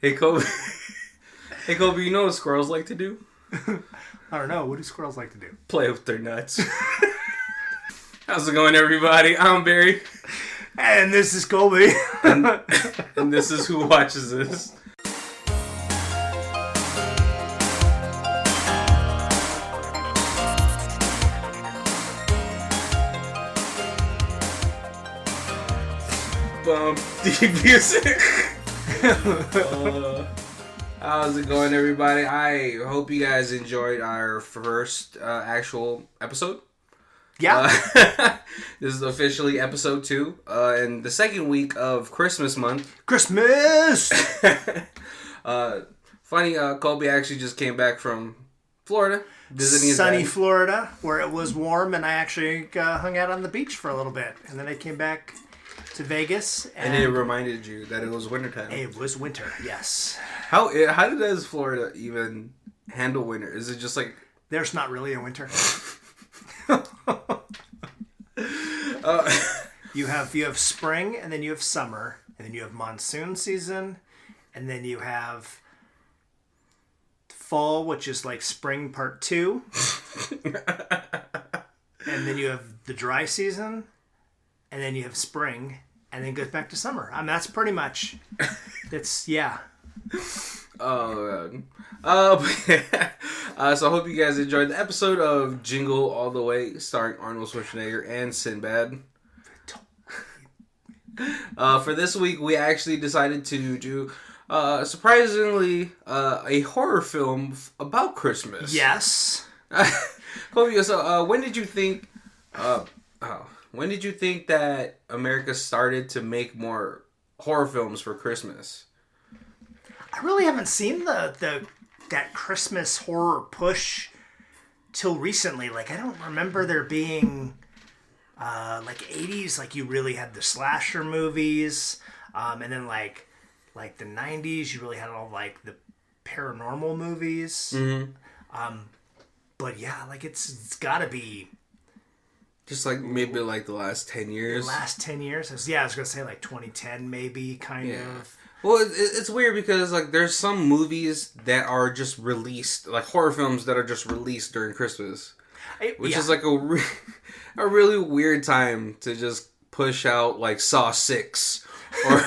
Hey, Kobe. Hey, Kobe, you know what squirrels like to do? I don't know. What do squirrels like to do? Play with their nuts. How's it going, everybody? I'm Barry. And this is Colby. And this is Who Watches This. Deep music. How's it going, everybody? I hope you guys enjoyed our first actual episode. Yeah. This is officially episode 2, and the second week of Christmas month. Christmas! Funny, Colby actually just came back from Florida, visiting his Sunny dad. Florida, where it was warm, and I actually hung out on the beach for a little bit. And then I came back to Vegas. And it reminded you that it was wintertime. It was winter, yes. How does Florida even handle winter? Is it just like... There's not really a winter. You have spring, and then you have summer, and then you have monsoon season, and then you have fall, which is like spring part 2, and then you have the dry season, and then you have spring, and then it goes back to summer. I mean, that's pretty much. It's yeah. Oh, man. So I hope you guys enjoyed the episode of Jingle All the Way, starring Arnold Schwarzenegger and Sinbad. For this week, we actually decided to do, surprisingly, a horror film about Christmas. Yes. Colby, so when did you think that America started to make more horror films for Christmas? I really haven't seen that Christmas horror push till recently. Like, I don't remember there being like 80s, like you really had the slasher movies, and then like the 90s you really had all like the paranormal movies. Mm-hmm. But yeah, like it's got to be just like maybe like the last 10 years. The last 10 years? I was gonna say like 2010 maybe, kind of. Well, it's weird because like there's some movies that are just released, like horror films that are just released during Christmas, which is like a really weird time to just push out like Saw 6 or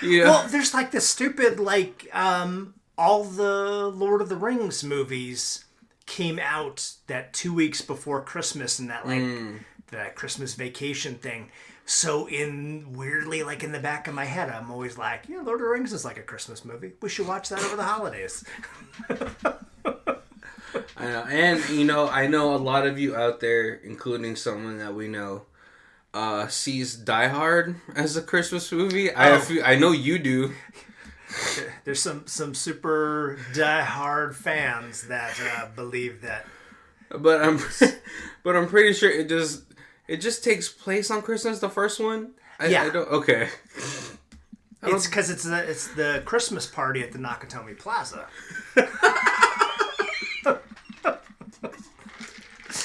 Well, there's like this stupid like all the Lord of the Rings movies came out that 2 weeks before Christmas, and that like that Christmas vacation thing. So weirdly, like in the back of my head, I'm always like, yeah, Lord of the Rings is like a Christmas movie. We should watch that over the holidays. I know, and I know a lot of you out there, including someone that we know, sees Die Hard as a Christmas movie. I know you do. There's some super Die Hard fans that believe that. But I'm pretty sure it just takes place on Christmas, the first one? I don't... Okay. It's because it's the Christmas party at the Nakatomi Plaza.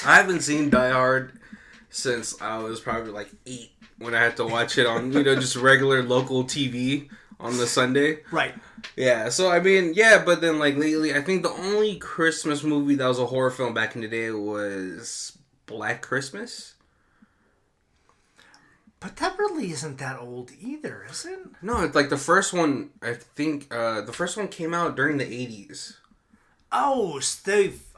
I haven't seen Die Hard since I was probably like 8 when I had to watch it on, just regular local TV on the Sunday. Right. Yeah, so I mean, yeah, but then like lately, I think the only Christmas movie that was a horror film back in the day was Black Christmas. But that really isn't that old either, is it? No, it's like the first one, I think, the first one came out during the 80s. Oh,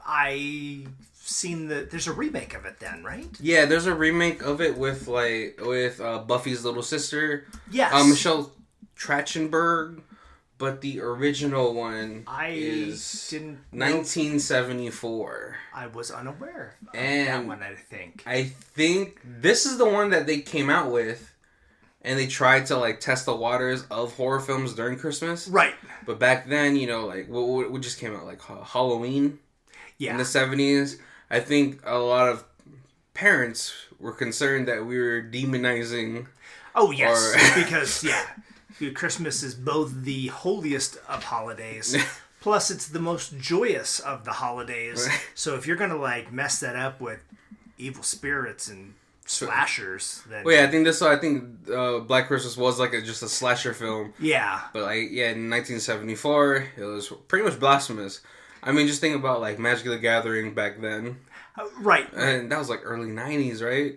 I've seen there's a remake of it then, right? Yeah, there's a remake of it with Buffy's little sister. Yes. Michelle Trachtenberg, but the original one is 1974. I was unaware of and that one, I think. I think this is the one that they came out with, and they tried to like test the waters of horror films during Christmas. Right. But back then, like what just came out, like Halloween in the 70s. I think a lot of parents were concerned that we were demonizing. Oh yes, because Christmas is both the holiest of holidays, plus it's the most joyous of the holidays. Right. So if you're gonna like mess that up with evil spirits and slashers. Than... Well, yeah, I think Black Christmas was like just a slasher film. Yeah. But like, yeah, in 1974, it was pretty much blasphemous. I mean, just think about like Magic the Gathering back then. Right. And that was like early 90s, right?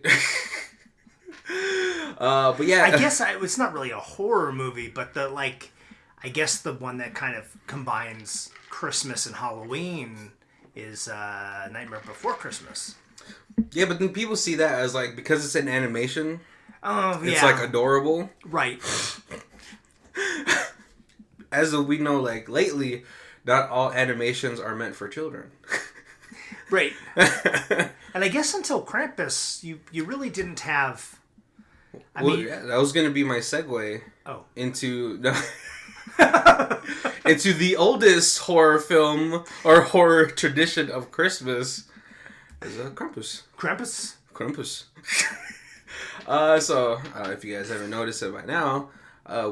But yeah. I guess it's not really a horror movie, but I guess the one that kind of combines Christmas and Halloween is Nightmare Before Christmas. Yeah, but then people see that as like, because it's an animation, it's yeah. like adorable. Right. As we know, like lately, not all animations are meant for children. Right. And I guess until Krampus, you really didn't have... I mean, yeah, that was going to be my segue into the oldest horror film or horror tradition of Christmas is Krampus. Krampus. So, if you guys haven't noticed it by now,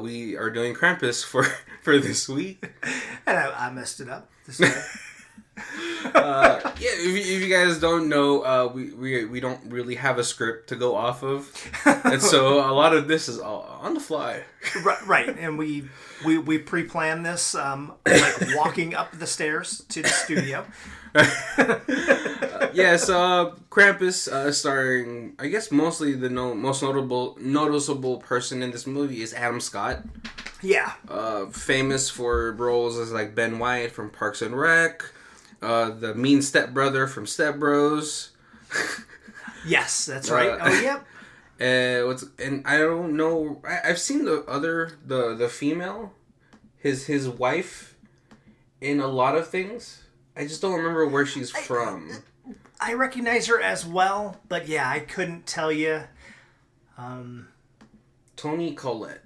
we are doing Krampus for this week. And I messed it up this way. If you guys don't know, we don't really have a script to go off of, and so a lot of this is all on the fly. Right, and we pre-planned this, like walking up the stairs to the studio. So Krampus, starring, I guess mostly the most noticeable person in this movie is Adam Scott. Yeah. Famous for roles as like Ben Wyatt from Parks and Rec. The mean stepbrother from Step Bros. Yes, that's right. Oh, yep. And I don't know. I've seen the female, his wife, in a lot of things. I just don't remember where she's from. I recognize her as well, but yeah, I couldn't tell you. Toni Collette.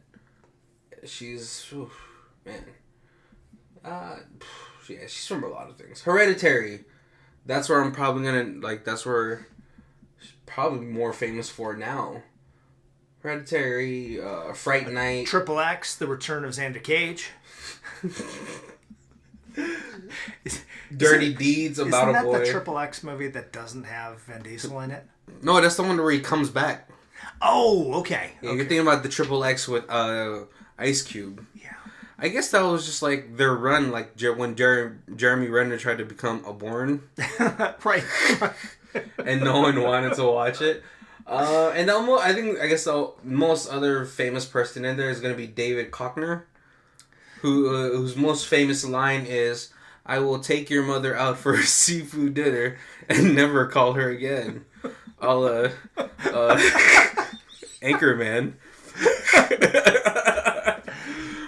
She's man. Yeah, she's from a lot of things. Hereditary. That's where I'm probably gonna that's where she's probably more famous for now. Hereditary, Fright Night, Triple X, The Return of Xander Cage. Dirty Deeds about a boy. Isn't that the Triple X movie that doesn't have Vin Diesel in it? No, that's the one where he comes back. Oh, okay. Yeah, you're thinking about the Triple X with Ice Cube. Yeah. I guess that was just like their run, like when Jeremy Renner tried to become a Bourne. Right. And no one wanted to watch it. And I guess the most other famous person in there is going to be David Koechner, whose most famous line is, "I will take your mother out for a seafood dinner and never call her again." Anchorman.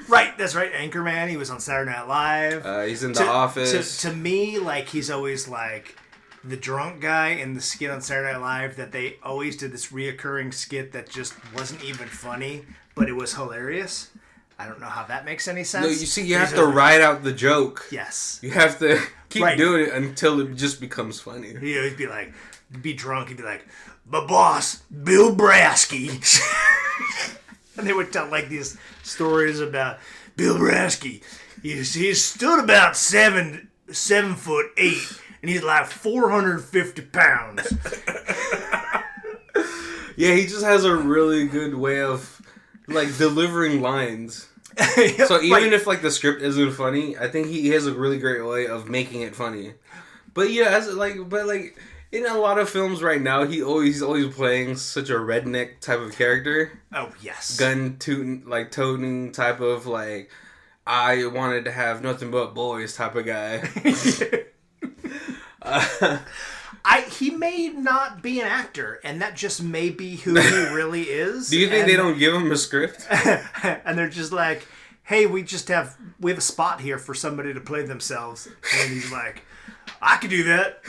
Right, that's right. Anchorman. He was on Saturday Night Live. He's in The Office. To me, like, he's always like the drunk guy in the skit on Saturday Night Live that they always did this reoccurring skit that just wasn't even funny, but it was hilarious. I don't know how that makes any sense. No, you see, you have to ride out the joke. Yes. You have to keep doing it until it just becomes funny. He'd be drunk. He'd be like, "My boss, Bill Brasky." And they would tell like these stories about Bill Brasky. He stood about 7'8", and he's like 450 pounds. Yeah, he just has a really good way of like delivering lines. So even if like the script isn't funny, I think he has a really great way of making it funny. But yeah, in a lot of films right now, he's always playing such a redneck type of character. Oh yes, gun toting type of like, I wanted to have nothing but boys type of guy. He may not be an actor, and that just may be who he really is. Do you think they don't give him a script? And they're just like, "Hey, we have a spot here for somebody to play themselves," and he's like, "I could do that."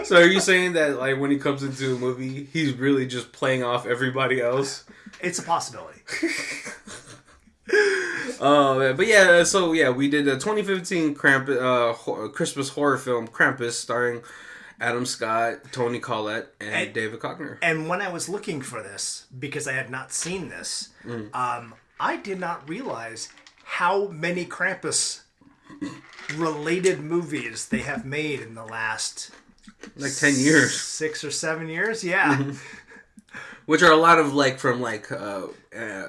So are you saying that like when he comes into a movie, he's really just playing off everybody else? It's a possibility. But yeah, so yeah, we did a 2015 Krampus, Christmas horror film, Krampus, starring Adam Scott, Toni Collette, and David Koechner. And when I was looking for this, because I had not seen this, I did not realize how many Krampus related movies they have made in the last 10 years. 6 or 7 years, yeah. Which are a lot of from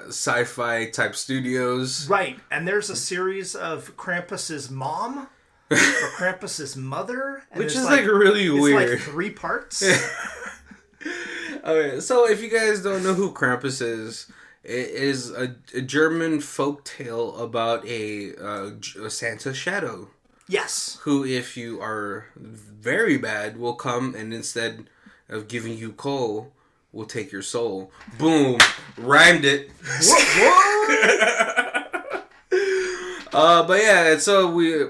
sci-fi type studios. Right. And there's a series of Krampus's mom or Krampus's mother. And which is really weird. It's 3 parts. Okay, so if you guys don't know who Krampus is, it is a German folk tale about a Santa shadow. Yes. Who, if you are very bad, will come and instead of giving you coal, will take your soul. Boom. Rhymed it. What? But yeah, so we...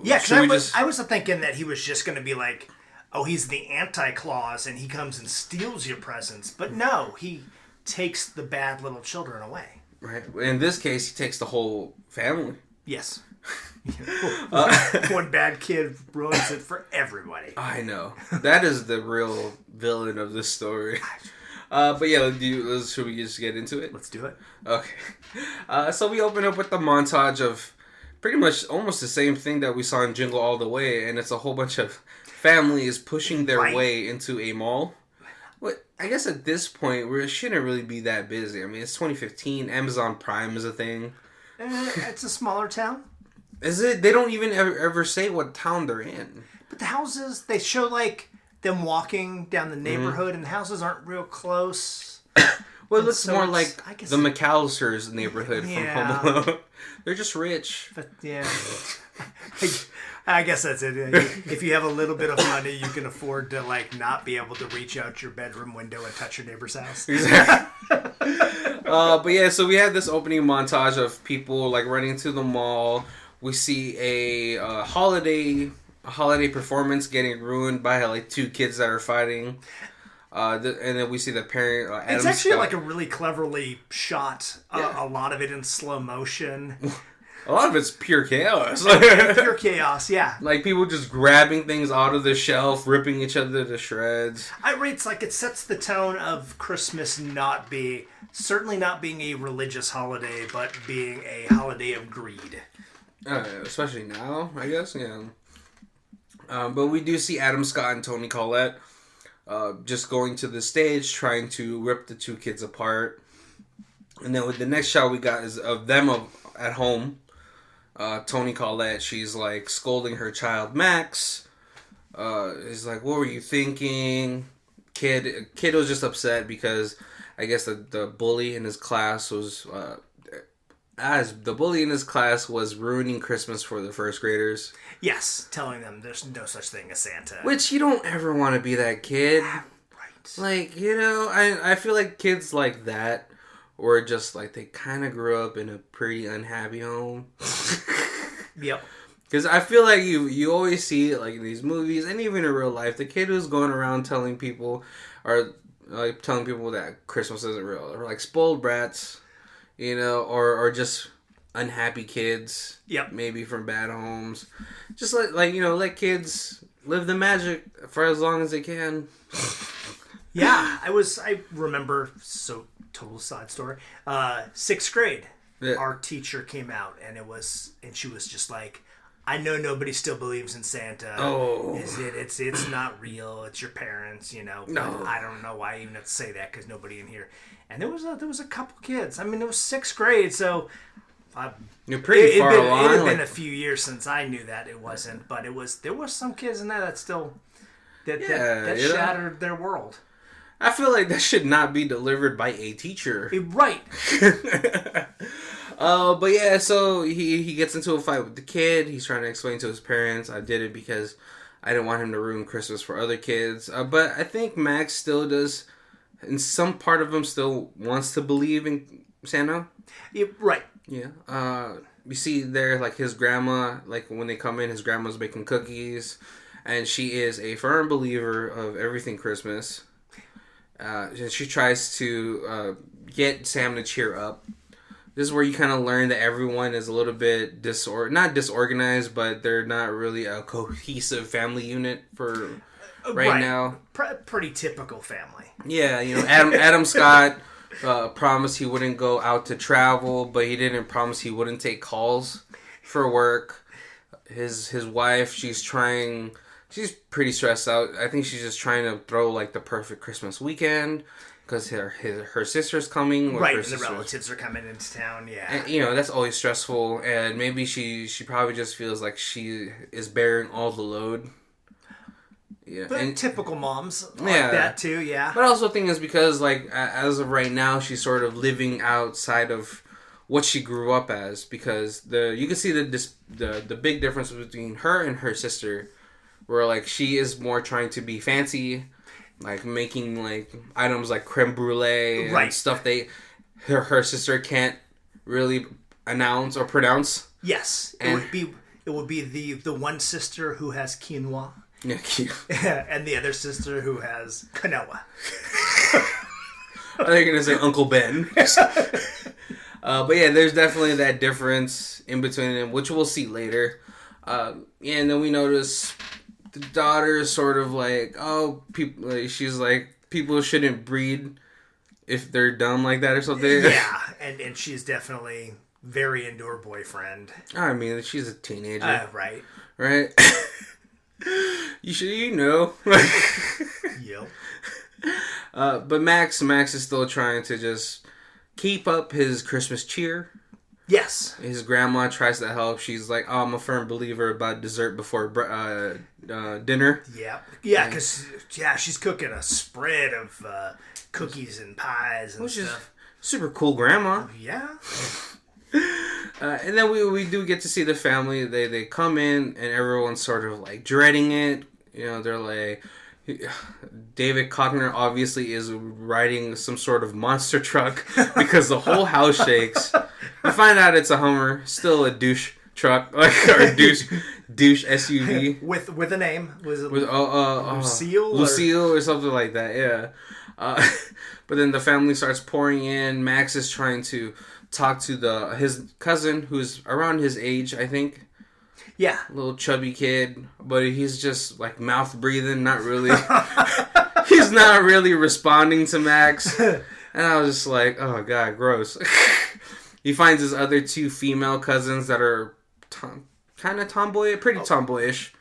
Yeah, because I was thinking that he was just going to be like, oh, he's the Anti-Claus and he comes and steals your presents. But no, he takes the bad little children away. Right. In this case, he takes the whole family. Yes. One bad kid ruins it for everybody. I know. That is the real villain of this story. But yeah, should we just get into it? Let's do it. Okay. So we open up with the montage of pretty much almost the same thing that we saw in Jingle All the Way, and it's a whole bunch of families pushing their way into a mall. But I guess at this point, we shouldn't really be that busy. I mean, it's 2015. Amazon Prime is a thing. It's a smaller town. Is it? They don't even ever say what town they're in. But the houses, they show them walking down the neighborhood, and the houses aren't real close. Well, it looks more like the McAllisters neighborhood from Home Alone. They're just rich. But yeah, I guess that's it. If you have a little bit of money, you can afford to not be able to reach out your bedroom window and touch your neighbor's house. Exactly. But yeah, so we had this opening montage of people running to the mall. We see a holiday performance getting ruined by 2 kids that are fighting, and then we see the parent. Adam it's actually Scott. a really cleverly shot. A lot of it in slow motion. A lot of it's pure chaos. Pure chaos, yeah. People just grabbing things out of the shelf, ripping each other to shreds. It's it sets the tone of Christmas certainly not being a religious holiday, but being a holiday of greed. Especially now, I guess, yeah. But we do see Adam Scott and Toni Collette just going to the stage, trying to rip the 2 kids apart. And then with the next shot we got is of them at home. Toni Collette, she's scolding her child Max. Is what were you thinking? Kid was just upset because I guess the bully in his class was... the bully in his class was ruining Christmas for the first graders. Yes, telling them there's no such thing as Santa. Which you don't ever want to be that kid. Right. I feel like kids like that were just they kind of grew up in a pretty unhappy home. Yep. Because I feel like you always see it in these movies and even in real life, the kid who's going around telling people that Christmas isn't real, or spoiled brats. Or just unhappy kids. Yep. Maybe from bad homes. Just let kids live the magic for as long as they can. Yeah, I remember, so total side story. 6th grade, our teacher came out and she was just I know nobody still believes in Santa. Oh. It's not real. It's your parents, No. I don't know why I even have to say that because nobody in here. And there was a couple kids. I mean, it was 6th grade, so you're pretty far along. It had been a few years since I knew that it wasn't, but there was some kids in there that still that shattered their world. I feel like that should not be delivered by a teacher. Right. But yeah, so he gets into a fight with the kid. He's trying to explain to his parents, I did it because I didn't want him to ruin Christmas for other kids. But I think Max still does, and some part of him still wants to believe in Santa. Yeah, right. Yeah. We see there, his grandma, when they come in, his grandma's making cookies. And she is a firm believer of everything Christmas. And she tries to get Sam to cheer up. This is where you kind of learn that everyone is a little bit not disorganized, but they're not really a cohesive family unit for right now. Pretty typical family. Yeah, Adam Scott promised he wouldn't go out to travel, but he didn't promise he wouldn't take calls for work. His wife, she's pretty stressed out. I think she's just trying to throw the perfect Christmas weekend. because her sister's coming. Right, and the relatives are coming into town, yeah. And, that's always stressful, and maybe she probably just feels like she is bearing all the load. Yeah, but and typical moms like that too, yeah. But I also think it's because, like, as of right now, she's sort of living outside of what she grew up as, because you can see the big difference between her and her sister, where, like, she is more trying to be fancy, like making like items like creme brulee and stuff her sister can't really announce or pronounce. Yes, and it would be the one sister who has quinoa. Yeah, and the other sister who has quinoa. Are they gonna say Uncle Ben? But yeah, there's definitely that difference in between them, which we'll see later. And then we notice the daughter is sort of like, she's like, people shouldn't breed if they're dumb like that or something. Yeah, and she's definitely very into her boyfriend. I mean, she's a teenager. Right. You know. Yep. But Max is still trying to just keep up his Christmas cheer. Yes. His grandma tries to help. She's like, I'm a firm believer about dessert before dinner. Yeah. Yeah, because, she's cooking a spread of cookies and pies and stuff. Super cool grandma. Yeah. And then we do get to see the family. They come in, and everyone's sort of, like, dreading it. They're like... David Koechner obviously is riding some sort of monster truck because the whole house shakes. You find out it's a Hummer, still a douche truck, or a douche SUV with a name. Was it Lucille or something like that? Yeah. But then the family starts pouring in. Max is trying to talk to his cousin, who's around his age, I think. Yeah. Little chubby kid, but he's just like mouth breathing, not really. He's not really responding to Max. And I was just like, oh god, gross. He finds his other two female cousins that are kind of tomboyish. Pretty tomboyish.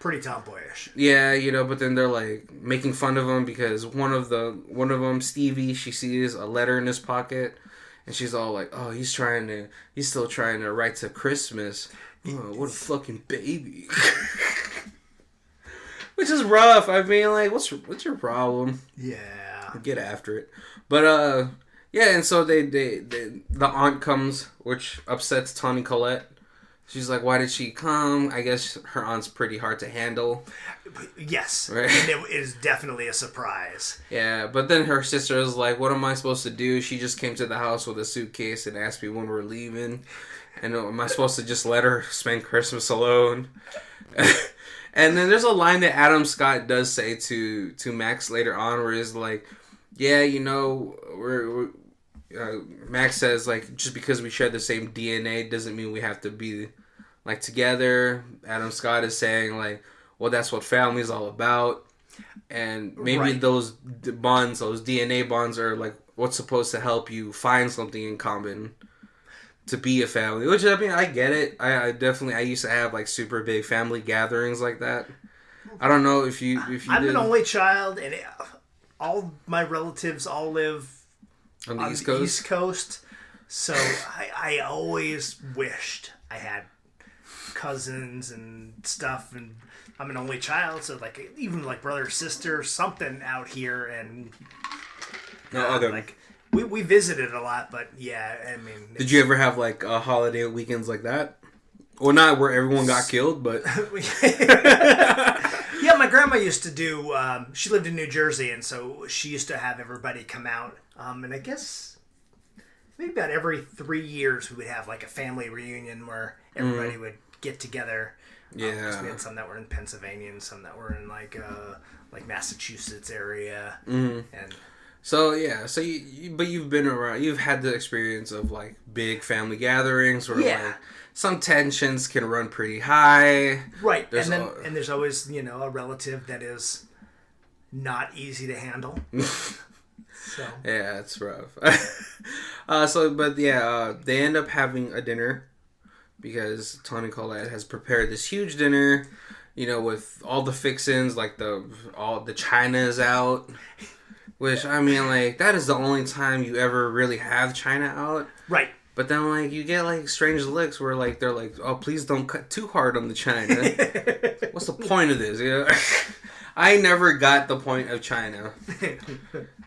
Yeah, but then they're like making fun of him because one of them, Stevie, she sees a letter in his pocket. And she's all like, oh, he's still trying to write to Christmas. Oh, what a fucking baby. Which is rough. I mean, like, what's your problem? Yeah. Get after it. But, yeah, and so the aunt comes, which upsets Toni Collette. She's like, why did she come? I guess her aunt's pretty hard to handle. Yes. Right? And it is definitely a surprise. Yeah, but then her sister is like, what am I supposed to do? She just came to the house with a suitcase and asked me when we're leaving. And am I supposed to just let her spend Christmas alone? And then there's a line that Adam Scott does say to Max later on where he's like, yeah, we're Max says, like, just because we share the same DNA doesn't mean we have to be, like, together. Adam Scott is saying, like, well, that's what family's all about. And maybe those bonds, those DNA bonds are, like, what's supposed to help you find something in common to be a family. Which, I mean, I get it. I used to have, like, super big family gatherings like that. I don't know if you I'm an only child, and all my relatives all live on the East Coast. So I always wished I had cousins and stuff, and I'm an only child, so like even like brother, sister, something out here, and like we visited a lot, but yeah, I mean, did you ever have like holiday weekends like that? Well, not where everyone got killed, but yeah, my grandma used to do. She lived in New Jersey, and so she used to have everybody come out. And I guess maybe about every 3 years we would have like a family reunion where everybody would get together. Yeah, we had some that were in Pennsylvania and some that were in like Massachusetts area. Mm-hmm. And so yeah, but you've been around. You've had the experience of like big family gatherings where like some tensions can run pretty high. Right, and there's always a relative that is not easy to handle. So. Yeah, it's rough. They end up having a dinner because Toni Collette has prepared this huge dinner, with all the fixins, like all the china is out. Which, I mean, like, that is the only time you ever really have China out. Right. But then, like, you get, like, strange looks where, like, they're like, oh, please don't cut too hard on the China. What's the point of this? You know? I never got the point of China.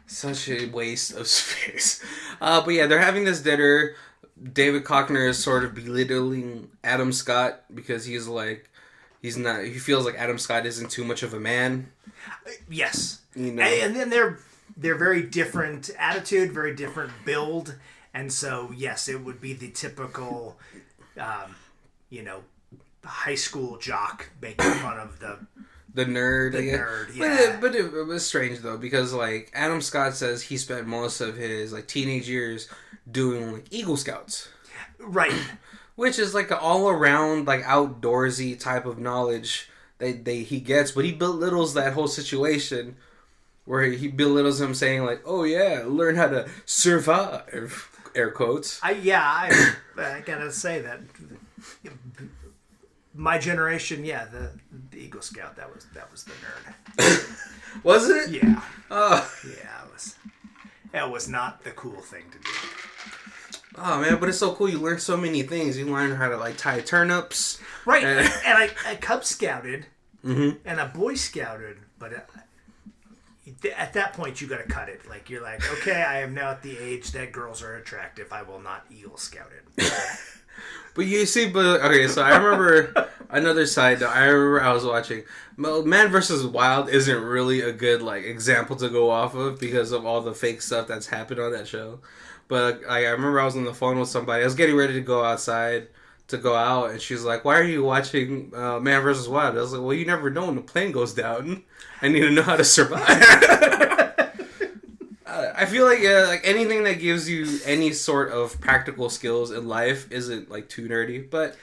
Such a waste of space. But yeah, they're having this dinner. David Koechner is sort of belittling Adam Scott because he's like, he feels like Adam Scott isn't too much of a man. Yes. You know? And then they're very different attitude, very different build. And so, yes, it would be the typical, high school jock making fun of the nerd. The nerd, yeah. But it was strange, though, because, like, Adam Scott says he spent most of his, like, teenage years doing, like, Eagle Scouts. Right. Which is, like, an all-around, like, outdoorsy type of knowledge that he gets. But he belittles that whole situation where he belittles him saying, like, oh, yeah, learn how to survive, air quotes. I gotta say that my generation, the Eagle Scout, that was the nerd. Was it? Yeah. Oh. Yeah, it was not the cool thing to do. Oh man, but it's so cool. You learn so many things. You learn how to like tie turnips. Right. And I Cub Scouted mm-hmm. and a Boy Scouted, but at that point you got to cut it. Like you're like, okay, I am now at the age that girls are attractive. I will not Eagle Scout it. But you see, okay, so I remember another side. I remember I was watching Man vs. Wild isn't really a good like example to go off of because of all the fake stuff that's happened on that show. But I remember I was on the phone with somebody. I was getting ready to go outside to go out, and she's like, "Why are you watching Man vs. Wild?" I was like, "Well, you never know when the plane goes down. I need to know how to survive." I feel like like anything that gives you any sort of practical skills in life isn't like too nerdy, but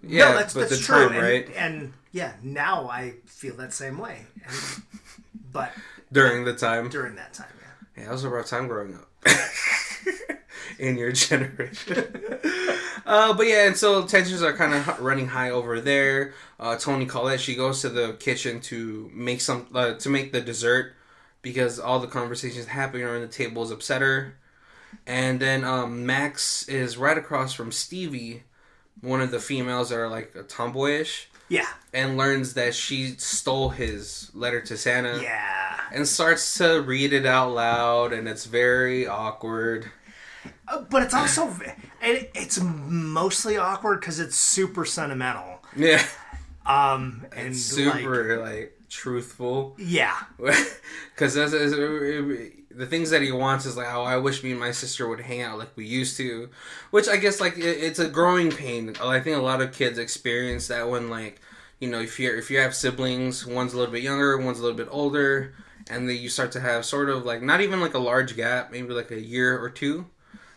yeah, no, that's the true. time, right? And now I feel that same way. But during that time, yeah, that was a rough time growing up in your generation. But yeah, and so tensions are kind of running high over there. Toni Collette, she goes to the kitchen to make the dessert. Because all the conversations happening around the tables upset her. And then Max is right across from Stevie, one of the females that are like tomboyish. Yeah. And learns that she stole his letter to Santa. Yeah. And starts to read it out loud, and it's very awkward. But it's also... It's mostostly awkward because it's super sentimental. Yeah. And it's super, like truthful. Yeah. Because the things that he wants is like, oh, I wish me and my sister would hang out like we used to. Which I guess like it's a growing pain. I think a lot of kids experience that when like, you know, if you have siblings, one's a little bit younger, one's a little bit older, and then you start to have sort of like not even like a large gap, maybe like a year or two,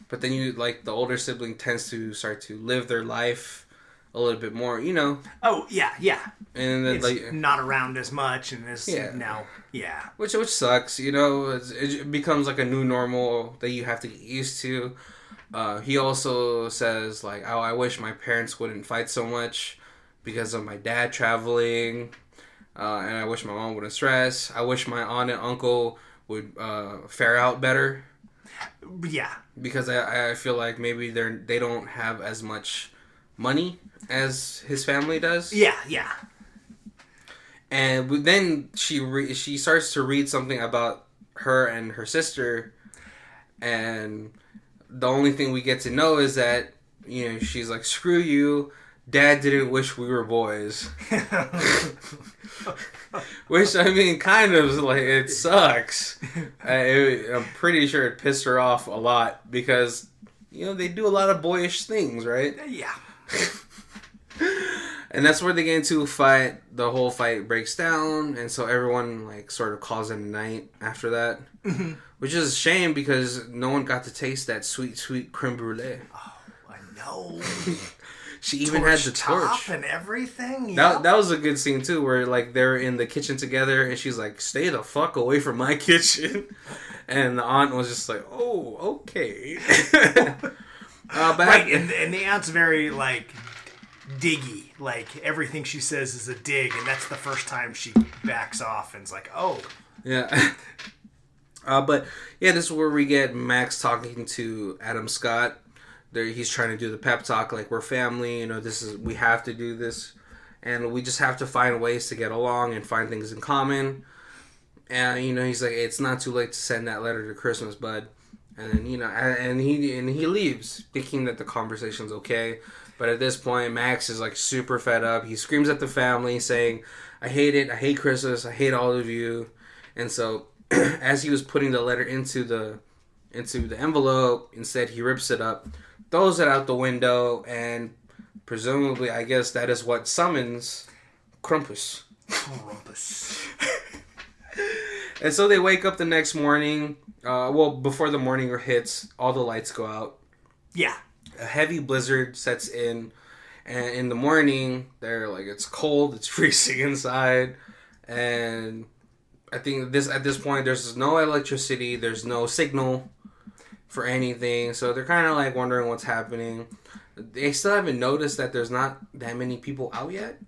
but then you like the older sibling tends to start to live their life a little bit more, you know. Oh yeah. And then it's like not around as much, and it's now, which sucks, you know. It becomes like a new normal that you have to get used to. He also says like, oh, I wish my parents wouldn't fight so much because of my dad traveling, and I wish my mom wouldn't stress. I wish my aunt and uncle would fare out better. Yeah, because I feel like maybe they don't have as much money as his family does. Yeah. And then she starts to read something about her and her sister, and the only thing we get to know is that, you know, she's like, screw you, Dad didn't wish we were boys. Which, I mean, kind of like, it sucks. I'm pretty sure it pissed her off a lot because, you know, they do a lot of boyish things, right? Yeah. And that's where they get into a fight. The whole fight breaks down, and so everyone like sort of calls it a night after that. Mm-hmm. Which is a shame because no one got to taste that sweet, sweet creme brulee. Oh, I know. She even had the torch and everything. That was a good scene too, where like they're in the kitchen together, and she's like, "Stay the fuck away from my kitchen," and the aunt was just like, "Oh, okay." Right, and the aunt's very like diggy. Like everything she says is a dig, and that's the first time she backs off and is like, "Oh, yeah." But yeah, this is where we get Max talking to Adam Scott. He's trying to do the pep talk, like, we're family, we have to do this, and we just have to find ways to get along and find things in common. And he's like, it's not too late to send that letter to Christmas, bud. And then and he leaves, thinking that the conversation's okay. But at this point, Max is like super fed up. He screams at the family, saying, "I hate it. I hate Christmas. I hate all of you." And so, as he was putting the letter into the envelope, instead he rips it up, throws it out the window, and presumably, I guess that is what summons Krampus. And so they wake up the next morning. Before the morning hits, all the lights go out. Yeah. A heavy blizzard sets in, and in the morning, they're like, it's cold, it's freezing inside, and I think at this point, there's no electricity, there's no signal for anything, so they're kind of like wondering what's happening. They still haven't noticed that there's not that many people out yet,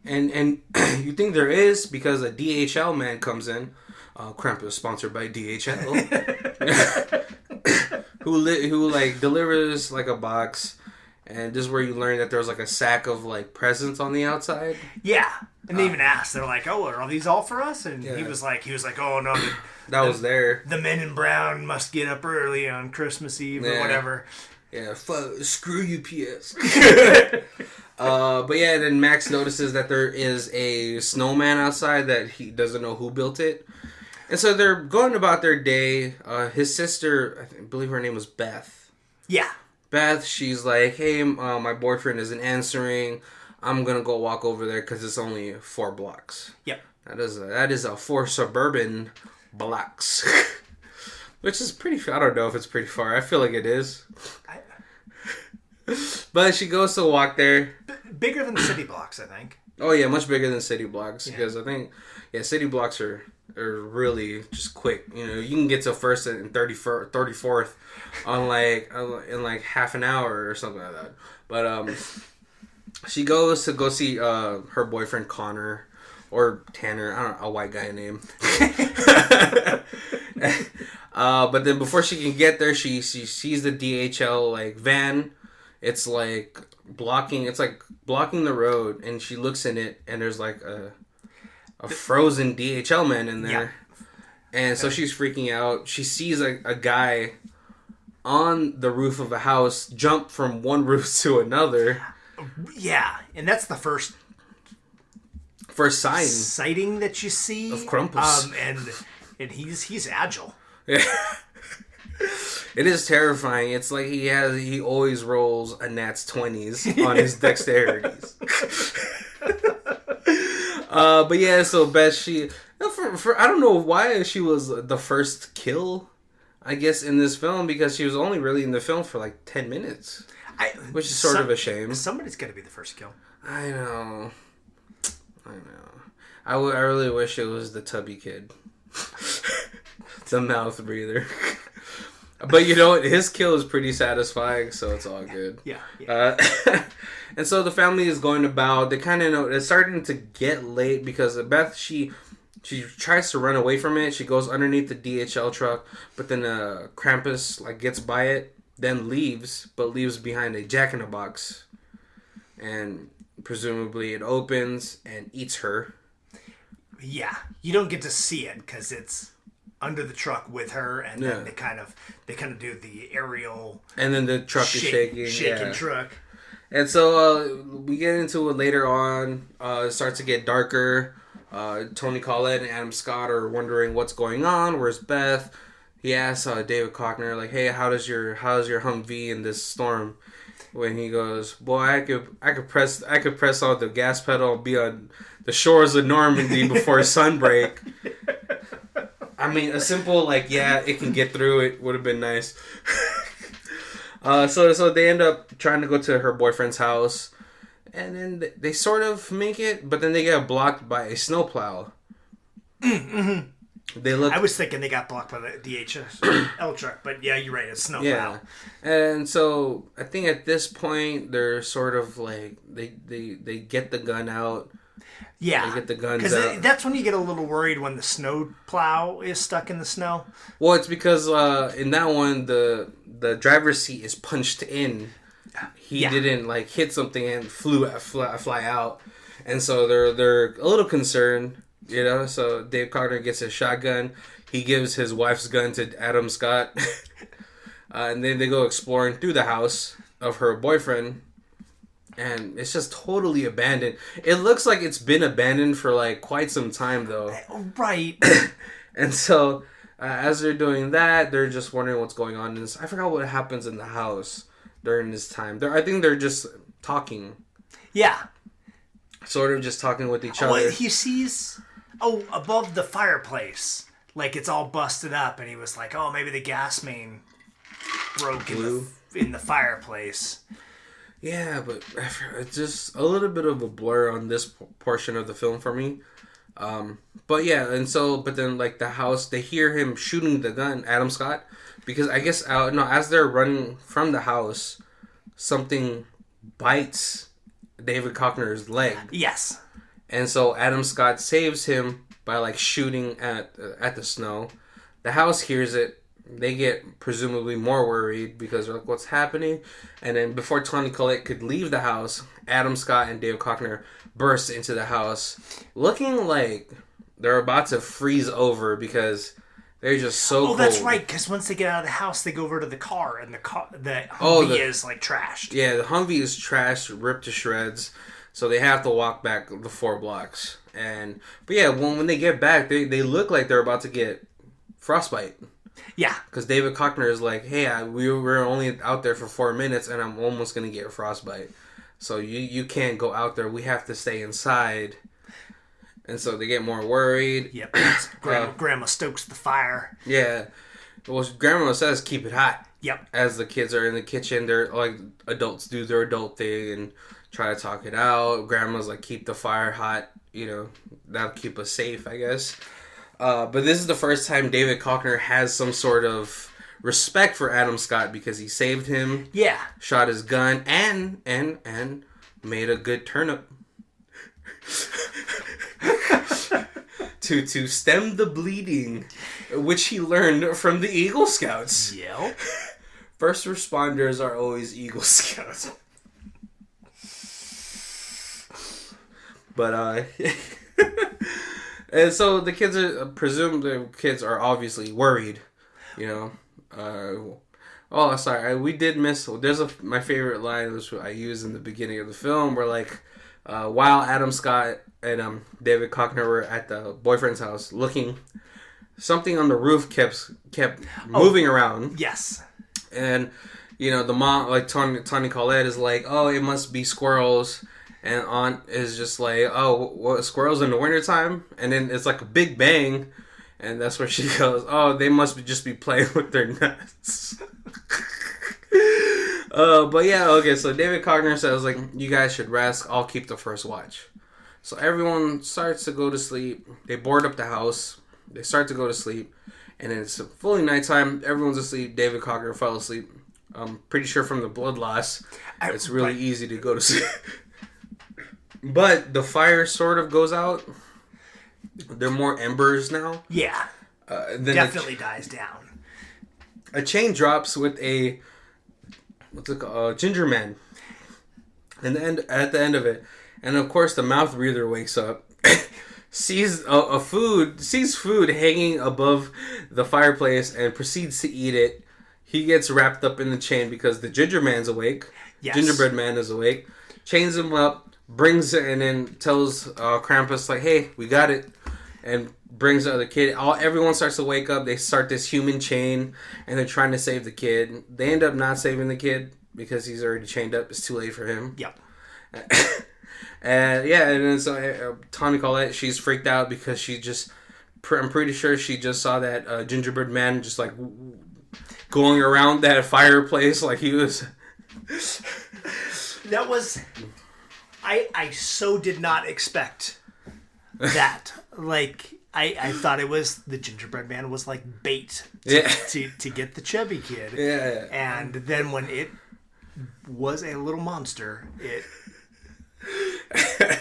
and you think there is because a DHL man comes in. Krampus, sponsored by DHL. who like delivers like a box, and this is where you learn that there's like a sack of like presents on the outside. Yeah, and they even asked. They're like, "Oh, are these all for us?" And he was like, "Oh no, that was there. The men in brown must get up early on Christmas Eve or whatever." Yeah, screw UPS. But yeah, then Max notices that there is a snowman outside that he doesn't know who built it. And so they're going about their day. His sister, I believe her name was Beth. Yeah. Beth, she's like, hey, my boyfriend isn't answering. I'm going to go walk over there because it's only 4 blocks. Yep. That is 4 suburban blocks. Which is pretty, I don't know if it's pretty far. I feel like it is. But she goes to walk there. Bigger than city blocks, I think. Oh, yeah, much bigger than city blocks. Because I think, city blocks are really just quick. You can get to 1st and 34th in like half an hour or something like that. But she goes to go see her boyfriend Connor or Tanner. I don't know, a white guy name. But then before she can get there, she sees the DHL like van. It's like blocking the road, and she looks in it, and there's like a frozen DHL man in there. Yeah. And so she's freaking out. She sees a guy on the roof of a house jump from one roof to another. Yeah, and that's the first sighting that you see of Krampus. And he's agile. Yeah. It is terrifying. It's like he always rolls a Nat's 20s on his dexterities. But yeah, so Beth, she I don't know why she was the first kill, I guess, in this film, because she was only really in the film for like 10 minutes, which is sort of a shame. Somebody's got to be the first kill. I know. I really wish it was the tubby kid, the mouth breather. But his kill is pretty satisfying, so it's all good. Yeah. And so the family is going about. They kind of know it's starting to get late because Beth, she tries to run away from it. She goes underneath the DHL truck, but then Krampus like gets by it, then leaves behind a Jack-in-a-Box, and presumably it opens and eats her. Yeah, you don't get to see it because it's under the truck with her, and then they kind of do the aerial, and then the truck is shaking truck. And so we get into it later on. It starts to get darker. Toni Collette and Adam Scott are wondering what's going on. Where's Beth? He asks David Koechner, like, "Hey, how's your Humvee in this storm?" When he goes, "Boy, I could press on the gas pedal and be on the shores of Normandy before sunbreak." I mean, a simple it can get through it would have been nice. So they end up trying to go to her boyfriend's house, and then they sort of make it, but then they get blocked by a snowplow. Mm-hmm. I was thinking they got blocked by the DHL truck, but yeah, you're right, it's snowplow. Yeah, and so I think at this point they're sort of like they get the gun out. Yeah. They get the guns out. Because that's when you get a little worried when the snow plow is stuck in the snow. Well, it's because in that one, the driver's seat is punched in. He didn't like hit something and fly out. And so they're a little concerned, you know. So Dave Koechner gets his shotgun. He gives his wife's gun to Adam Scott. And then they go exploring through the house of her boyfriend. And it's just totally abandoned. It looks like it's been abandoned for like quite some time, though. Right. And so as they're doing that, they're just wondering what's going on. And I forgot what happens in the house during this time. I think they're just talking. Yeah. Sort of just talking with each other. He sees, above the fireplace, like it's all busted up, and he was like, oh, maybe the gas main broke in the fireplace. Yeah, but it's just a little bit of a blur on this portion of the film for me. But yeah, but then like the house, they hear him shooting the gun, Adam Scott, because I guess, as they're running from the house, something bites David Koechner's leg. Yes. And so Adam Scott saves him by like shooting at the snow. The house hears it. They get presumably more worried because they're like, what's happening? And then before Toni Collette could leave the house, Adam Scott and David Koechner burst into the house looking like they're about to freeze over because they're just so cold. That's right, because once they get out of the house, they go over to the car, and the Humvee is like trashed. Yeah, the Humvee is trashed, ripped to shreds, so they have to walk back the 4 blocks. But yeah, when they get back, they look like they're about to get frostbite. Yeah. Because David Koechner is like, hey, we were only out there for 4 minutes, and I'm almost going to get frostbite. So you can't go out there. We have to stay inside. And so they get more worried. Yep. Grandma stokes the fire. Yeah. Well, Grandma says keep it hot. Yep. As the kids are in the kitchen, they're like adults do their adult thing and try to talk it out. Grandma's like keep the fire hot. You know, that'll keep us safe, I guess. But this is the first time David Koechner has some sort of respect for Adam Scott because he saved him. Yeah. Shot his gun and made a good turnip. to stem the bleeding, which he learned from the Eagle Scouts. Yep. First responders are always Eagle Scouts. But and so the kids are obviously worried, you know. We did miss. There's my favorite line, which I use in the beginning of the film, where like while Adam Scott and David Koechner were at the boyfriend's house looking, something on the roof kept moving around. Yes. And you know the mom, like Toni Collette, is like, oh, it must be squirrels. And Aunt is just like, oh, what, squirrels in the wintertime? And then it's like a big bang. And that's where she goes, oh, they must just be playing with their nuts. But yeah, okay, so David Koechner says, like, you guys should rest. I'll keep the first watch. So everyone starts to go to sleep. They board up the house. They start to go to sleep. And then it's fully nighttime. Everyone's asleep. David Koechner fell asleep. I'm pretty sure from the blood loss, it's really easy to go to sleep. But the fire sort of goes out. There are more embers now. Yeah. Definitely dies down. A chain drops with a ginger man. And at the end of it. And of course the mouth breather wakes up. sees food hanging above the fireplace and proceeds to eat it. He gets wrapped up in the chain because the ginger man's awake. Yes. Gingerbread man is awake. Chains him up. Brings it and then tells Krampus, like, hey, we got it. And brings the other kid. Everyone starts to wake up. They start this human chain. And they're trying to save the kid. They end up not saving the kid because he's already chained up. It's too late for him. Yep. And then so Toni Collette, she's freaked out because I'm pretty sure she just saw that gingerbread man just like going around that fireplace like he was... That was... I so did not expect that. Like, I thought it was the gingerbread man was like bait to get the chubby kid. Yeah. And then when it was a little monster,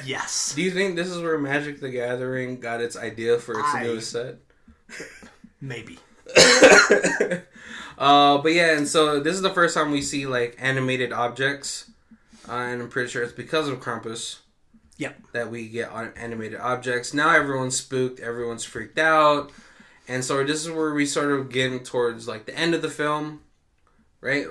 Yes. Do you think this is where Magic the Gathering got its idea for its newest set? Maybe. But yeah, and so this is the first time we see like animated objects, and I'm pretty sure it's because of Krampus. Yep. That we get animated objects. Now everyone's spooked, everyone's freaked out, and so this is where we sort of getting towards like the end of the film, right?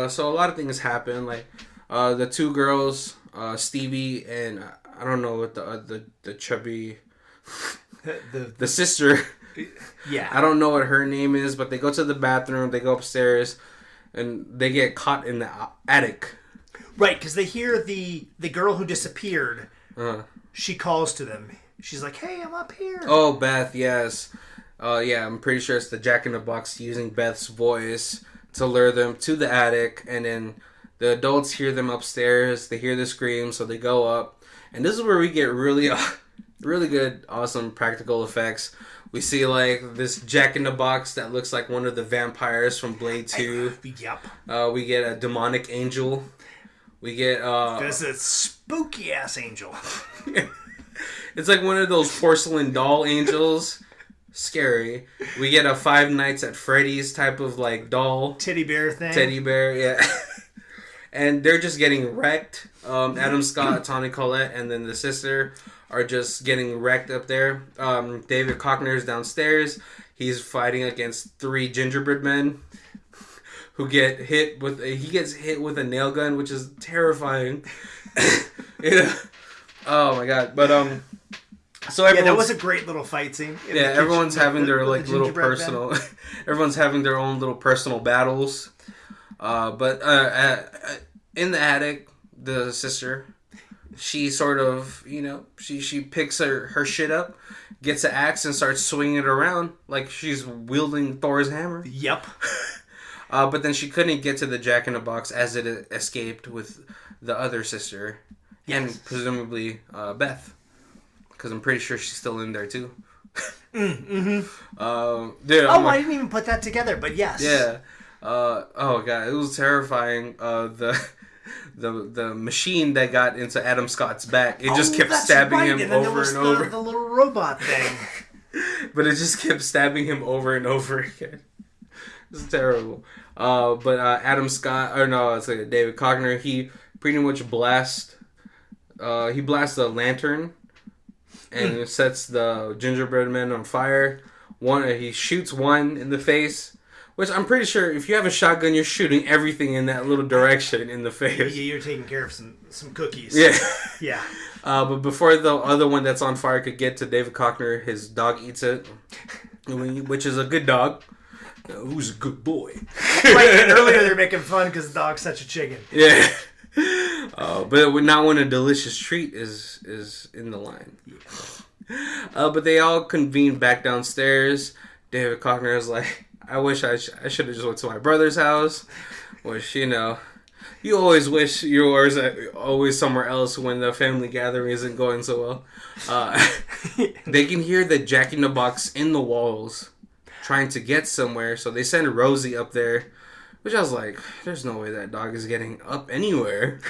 So a lot of things happen. Like the two girls, Stevie and I don't know what the chubby, the sister. Yeah. I don't know what her name is, but they go to the bathroom, they go upstairs, and they get caught in the attic. Right, because they hear the girl who disappeared. She calls to them. She's like, "Hey, I'm up here." Oh, Beth, yes. Yeah, I'm pretty sure it's the Jack-in-the-Box using Beth's voice to lure them to the attic, and then the adults hear them upstairs. They hear the scream, so they go up. And this is where we get really, really good, awesome practical effects. We see, like, this Jack-in-the-Box that looks like one of the vampires from Blade 2. Yep. We get a demonic angel. We get... There's a spooky-ass angel. It's like one of those porcelain doll angels. Scary. We get a Five Nights at Freddy's type of, like, doll. Teddy bear thing. Teddy bear, yeah. And they're just getting wrecked. Adam Scott, Toni Collette, and then the sister are just getting wrecked up there. David Koechner is downstairs. He's fighting against 3 gingerbread men who get hit with... He gets hit with a nail gun, which is terrifying. Yeah. Oh, my God. But, so that was a great little fight scene. Yeah, everyone's having their, like, little personal... Everyone's having their own little personal battles. But in the attic, the sister... She sort of, she picks her shit up, gets an axe, and starts swinging it around like she's wielding Thor's hammer. Yep. But then she couldn't get to the Jack-in-the-Box as it escaped with the other sister. Yes. And presumably Beth. Because I'm pretty sure she's still in there too. Mm-hmm. Dude, I didn't even put that together, but yes. Yeah. Oh, God, it was terrifying. The machine that got into Adam Scott's back, it just kept stabbing him over and over. The little robot thing. But it just kept stabbing him over and over again. It's terrible. But Adam Scott, it's like David Koechner, he pretty much blasts the lantern and sets the gingerbread men on fire. He shoots one in the face. Which I'm pretty sure if you have a shotgun, you're shooting everything in that little direction in the face. Yeah, you're taking care of some cookies. Yeah. Yeah. But before the other one that's on fire could get to David Koechner, his dog eats it, which is a good dog. Who's a good boy? Right, and earlier they're making fun because the dog's such a chicken. Yeah. But not when a delicious treat is in the line. Yeah. But they all convene back downstairs. David Koechner is like... I wish I should have just went to my brother's house, which, you always wish you were always somewhere else when the family gathering isn't going so well. They can hear the Jack-in-the-Box in the walls trying to get somewhere, so they send Rosie up there, which I was like, there's no way that dog is getting up anywhere.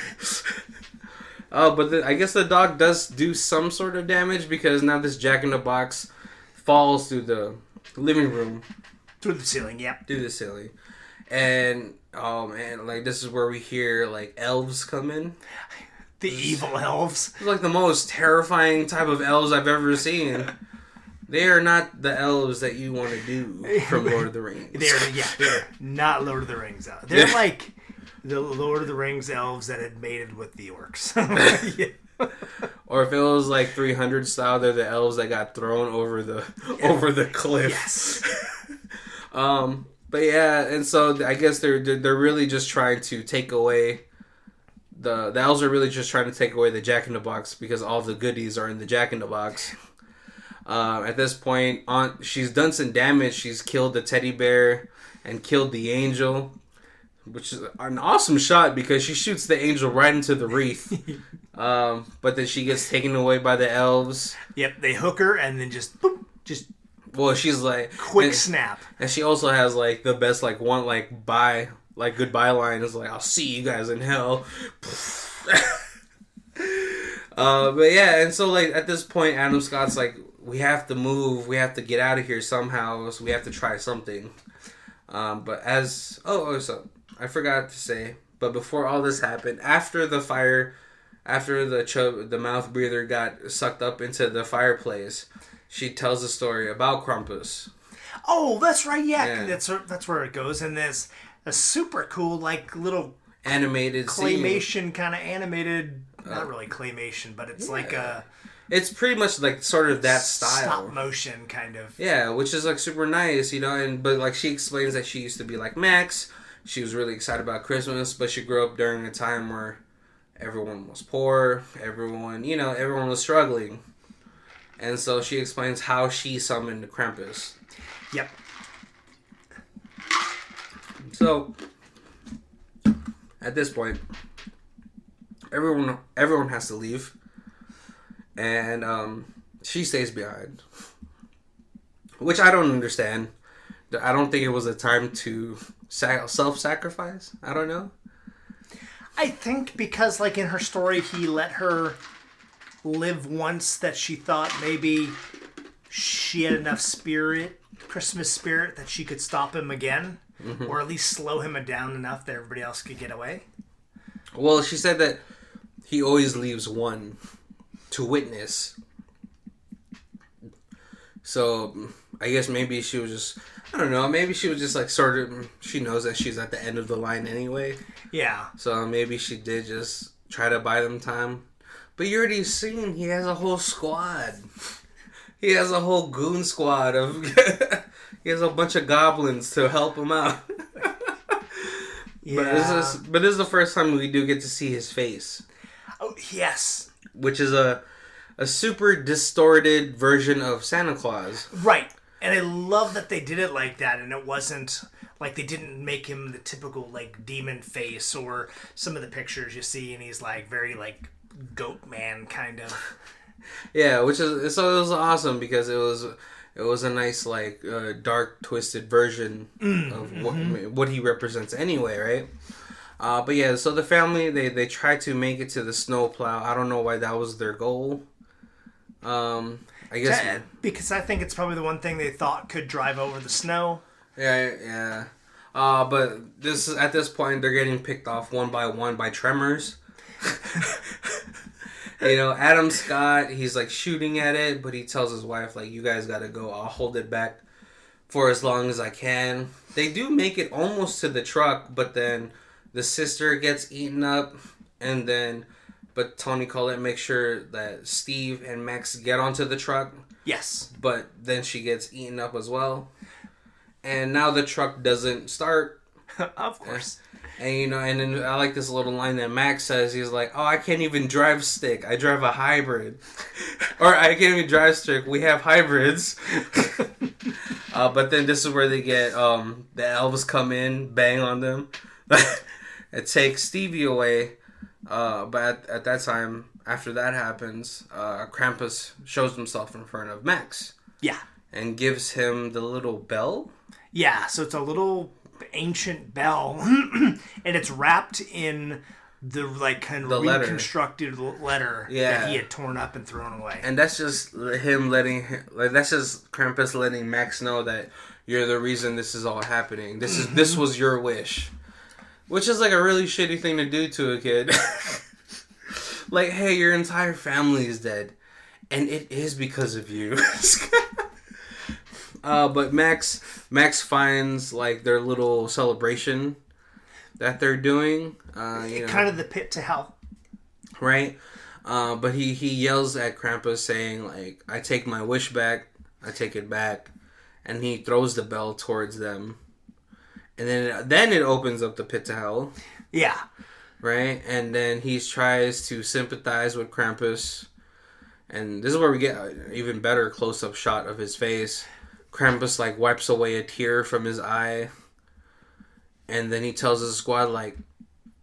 But I guess the dog does do some sort of damage because now this Jack-in-the-Box falls through the living room. Through the ceiling, yeah. Through the ceiling. And, oh man, like, this is where we hear, like, elves come in. The evil elves. It's like the most terrifying type of elves I've ever seen. They are not the elves that you want to do from Lord of the Rings. They're not Lord of the Rings elves. They're like the Lord of the Rings elves that had mated with the orcs. Yeah. Or if it was like 300 style, they're the elves that got thrown over the cliff. Yes. But yeah, and so I guess they're really just trying to take away the elves are really just trying to take away the Jack-in-the-Box because all the goodies are in the Jack-in-the-Box. At this point, she's done some damage. She's killed the teddy bear and killed the angel, which is an awesome shot because she shoots the angel right into the wreath. But then she gets taken away by the elves. Yep, they hook her and then just boop, well, she's like quick snap, and she also has like the best like one like bye like goodbye line is like I'll see you guys in hell. But yeah, and so like at this point, Adam Scott's like, we have to move, we have to get out of here somehow, so we have to try something. But so I forgot to say, but before all this happened, after the fire, after the mouth breather got sucked up into the fireplace, she tells a story about Krampus. Oh, that's right. Yeah. That's where it goes, and there's a super cool like little animated claymation kind of animated. Not really claymation, but it's like a. It's pretty much like sort of that style. Stop motion kind of. Yeah, which is like super nice, but like she explains that she used to be like Max. She was really excited about Christmas, but she grew up during a time where everyone was poor, everyone was struggling. And so she explains how she summoned Krampus. Yep. So at this point, everyone has to leave. And she stays behind, which I don't understand. I don't think it was a time to self-sacrifice. I don't know. I think because, like, in her story, he let her live once that she thought maybe she had enough Christmas spirit, that she could stop him again, or at least slow him down enough that everybody else could get away. Well, she said that he always leaves one to witness. So I guess maybe she was just, I don't know, maybe she was just like sort of, she knows that she's at the end of the line anyway. Yeah. So maybe she did just try to buy them time. But you already seen he has a whole squad. He has a whole goon squad of he has a bunch of goblins to help him out. Yeah. But this is the first time we do get to see his face. Oh, yes. Which is a super distorted version of Santa Claus. Right. And I love that they did it like that, and it wasn't like they didn't make him the typical like demon face or some of the pictures you see, and he's like very like goat man kind of. Yeah, it was awesome because it was a nice like dark twisted version of what he represents anyway, right? But yeah, so the family, they try to make it to the snowplow. I don't know why that was their goal. I guess because I think it's probably the one thing they thought could drive over the snow. Yeah. But at this point they're getting picked off one by tremors. Adam Scott, he's like shooting at it, but he tells his wife like, "You guys gotta go. I'll hold it back for as long as I can." They do make it almost to the truck, but then the sister gets eaten up, but Toni Collette makes sure that Steve and Max get onto the truck. Yes. But then she gets eaten up as well. And now the truck doesn't start. Of course. And then I like this little line that Max says. He's like, "Oh, I can't even drive stick. I drive a hybrid." Or, "I can't even drive stick. We have hybrids." But then this is where they get, the elves come in, bang on them. It takes Stevie away. But at that time, after that happens, Krampus shows himself in front of Max. Yeah. And gives him the little bell. Yeah, so it's a little ancient bell. And it's wrapped in the like kind of reconstructed letter that he had torn up and thrown away. And that's just that's just Krampus letting Max know that you're the reason this is all happening. This was your wish. Which is like a really shitty thing to do to a kid. Like, hey, your entire family is dead. And it is because of you. But Max finds like their little celebration that they're doing. Kind of the pit to hell. Right? But he yells at Krampus saying like, "I take my wish back. I take it back." And he throws the bell towards them. And then it opens up the pit to hell. Yeah. Right? And then he tries to sympathize with Krampus. And this is where we get an even better close-up shot of his face. Krampus, like, wipes away a tear from his eye. And then he tells his squad, like,